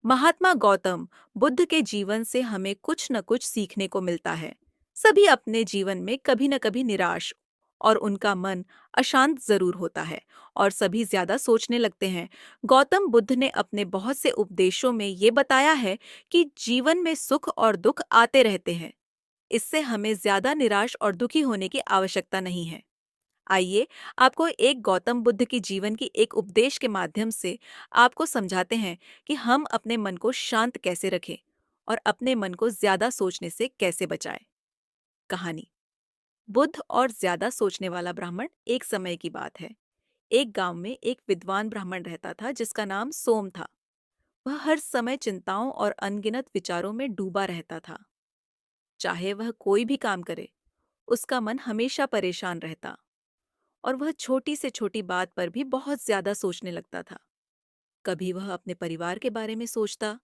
महात्मा गौतम बुद्ध के जीवन से हमें कुछ न कुछ सीखने को मिलता है। सभी अपने जीवन में कभी न कभी निराश और उनका मन अशांत जरूर होता है और सभी ज्यादा सोचने लगते हैं। गौतम बुद्ध ने अपने बहुत से उपदेशों में ये बताया है कि जीवन में सुख और दुख आते रहते हैं। इससे हमें ज्यादा निराश और दुखी होने की आवश्यकता नहीं है। आइए, आपको एक गौतम बुद्ध की जीवन की एक उपदेश के माध्यम से आपको समझाते हैं कि हम अपने मन को शांत कैसे रखें और अपने मन को ज्यादा सोचने से कैसे बचाएं। कहानी। बुद्ध और ज्यादा सोचने वाला ब्राह्मण। एक समय की बात है। एक गांव में एक विद्वान ब्राह्मण रहता था जिसका नाम सोम था। वह हर समय चिंताओं और अनगिनत विचारों में डूबा रहता था। चाहे वह कोई भी काम करे, उसका मन हमेशा परेशान रहता और वह छोटी से छोटी बात पर भी बहुत ज्यादा सोचने लगता था। कभी वह अपने परिवार के बारे में सोचता,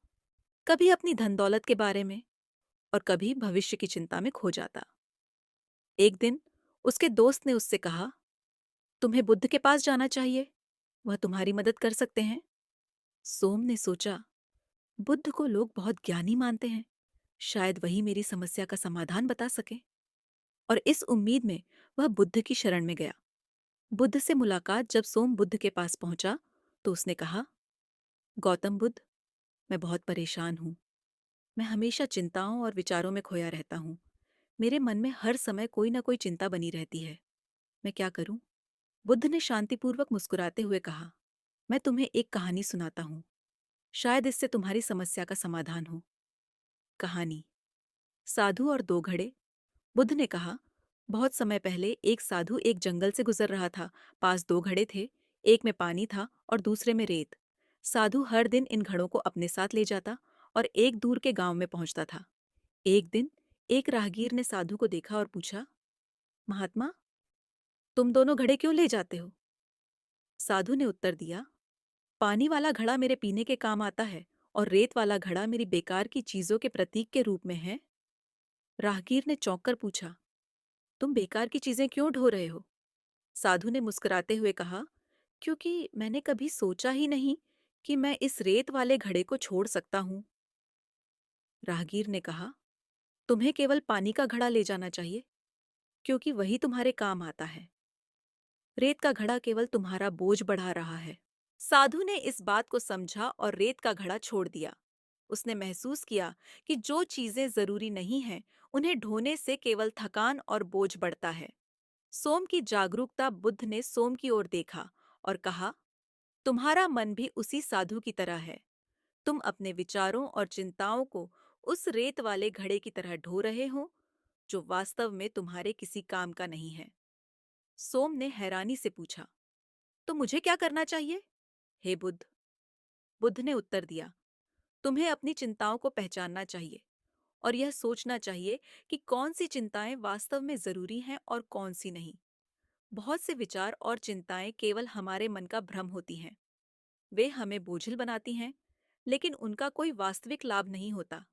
कभी अपनी धन दौलत के बारे में और कभी भविष्य की चिंता में खो जाता। एक दिन उसके दोस्त ने उससे कहा, तुम्हें बुद्ध के पास जाना चाहिए, वह तुम्हारी मदद कर सकते हैं। सोम ने सोचा, बुद्ध को लोग बहुत ज्ञानी मानते हैं, शायद वही मेरी समस्या का समाधान बता सके। और इस उम्मीद में वह बुद्ध की शरण में गया। बुद्ध से मुलाकात जब सोम बुद्ध के पास पहुंचा तो उसने कहा, गौतम बुद्ध, मैं बहुत परेशान हूँ। मैं हमेशा चिंताओं और विचारों में खोया रहता हूँ। मेरे मन में हर समय कोई ना कोई चिंता बनी रहती है। मैं क्या करूँ? बुद्ध ने शांतिपूर्वक मुस्कुराते हुए कहा, मैं तुम्हें एक कहानी सुनाता हूँ। शायद इससे तुम्हारी समस्या का समाधान हो। कहानी। साधु और दो घड़े। बुद्ध ने कहा, बहुत समय पहले एक साधु एक जंगल से गुजर रहा था। पास दो घड़े थे। एक में पानी था और दूसरे में रेत। साधु हर दिन इन घड़ों को अपने साथ ले जाता और एक दूर के गांव में पहुंचता था। एक दिन एक राहगीर ने साधु को देखा और पूछा, महात्मा, तुम दोनों घड़े क्यों ले जाते हो? साधु ने उत्तर दिया, पानी वाला घड़ा मेरे पीने के काम आता है और रेत वाला घड़ा मेरी बेकार की चीजों के प्रतीक के रूप में है। राहगीर ने चौंक कर पूछा, तुम बेकार की चीजें क्यों ढो रहे हो? साधु ने मुस्कुराते हुए कहा, क्योंकि मैंने कभी सोचा ही नहीं कि मैं इस रेत वाले घड़े को छोड़ सकता हूँ। राहगीर ने कहा, तुम्हें केवल पानी का घड़ा ले जाना चाहिए, क्योंकि वही तुम्हारे काम आता है। रेत का घड़ा केवल तुम्हारा बोझ बढ़ा रहा है। साधु ने इस बात को समझा और रेत का घड़ा छोड़ दिया। उसने महसूस किया कि जो चीजें जरूरी नहीं हैं, उन्हें ढोने से केवल थकान और बोझ बढ़ता है। सोम की जागरूकता। बुद्ध ने सोम की ओर देखा और कहा, तुम्हारा मन भी उसी साधु की तरह है। तुम अपने विचारों और चिंताओं को उस रेत वाले घड़े की तरह ढो रहे हो, जो वास्तव में तुम्हारे किसी काम का नहीं है। सोम ने हैरानी से पूछा, तो मुझे क्या करना चाहिए? हे बुद्ध। बुद्ध ने उत्तर दिया, तुम्हें अपनी चिंताओं को पहचानना चाहिए और यह सोचना चाहिए कि कौन सी चिंताएं वास्तव में जरूरी हैं और कौन सी नहीं। बहुत से विचार और चिंताएं केवल हमारे मन का भ्रम होती हैं। वे हमें बोझिल बनाती हैं, लेकिन उनका कोई वास्तविक लाभ नहीं होता।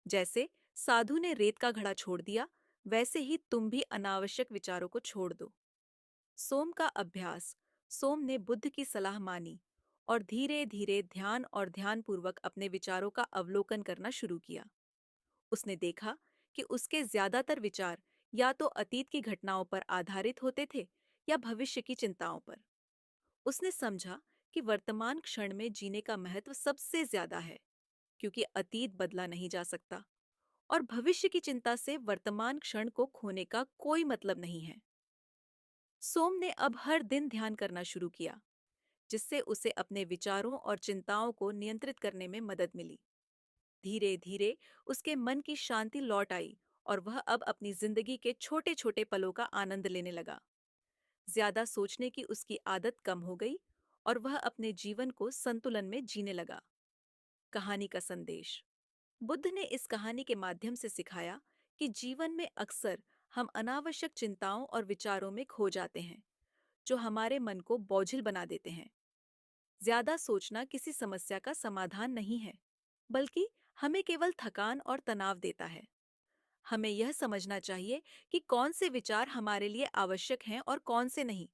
जैसे साधु ने रेत का घड़ा छोड़ दिया, वैसे ही तुम भी अनावश्यक विचारों को छोड़ दो। सोम का अभ्यास। सोम ने बुद्ध की सलाह मानी और धीरे धीरे ध्यान और ध्यानपूर्वक अपने विचारों का अवलोकन करना शुरू किया। उसने देखा कि उसके ज्यादातर विचार या तो अतीत की घटनाओं पर आधारित होते थे या भविष्य की चिंताओं पर। उसने समझा कि वर्तमान क्षण में जीने का महत्व सबसे ज्यादा है, क्योंकि अतीत बदला नहीं जा सकता और भविष्य की चिंता से वर्तमान क्षण को खोने का कोई मतलब नहीं है। सोम ने अब हर दिन ध्यान करना शुरू किया, जिससे उसे अपने विचारों और चिंताओं को नियंत्रित करने में मदद मिली। धीरे धीरे उसके मन की शांति लौट आई और वह अब अपनी जिंदगी के छोटे छोटे पलों का आनंद लेने लगा। ज्यादा सोचने की उसकी आदत कम हो गई और वह अपने जीवन को संतुलन में जीने लगा। कहानी का संदेश। बुद्ध ने इस कहानी के माध्यम से सिखाया कि जीवन में अक्सर हम अनावश्यक चिंताओं और विचारों में खो जाते हैं, जो हमारे मन को बोझिल बना देते हैं। ज्यादा सोचना किसी समस्या का समाधान नहीं है, बल्कि हमें केवल थकान और तनाव देता है। हमें यह समझना चाहिए कि कौन से विचार हमारे लिए आवश्यक हैं और कौन से नहीं।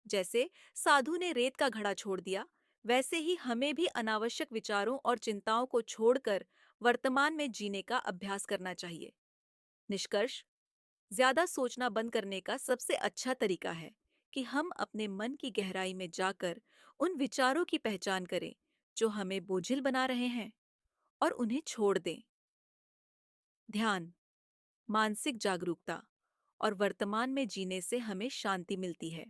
जैसे साधु ने रेत का घड़ा छोड़ दिया, वैसे ही हमें भी अनावश्यक विचारों और चिंताओं को छोड़कर वर्तमान में जीने का अभ्यास करना चाहिए। निष्कर्ष, ज्यादा सोचना बंद करने का सबसे अच्छा तरीका है कि हम अपने मन की गहराई में जाकर उन विचारों की पहचान करें जो हमें बोझिल बना रहे हैं और उन्हें छोड़ दें। ध्यान, मानसिक जागरूकता और वर्तमान में जीने से हमें शांति मिलती है।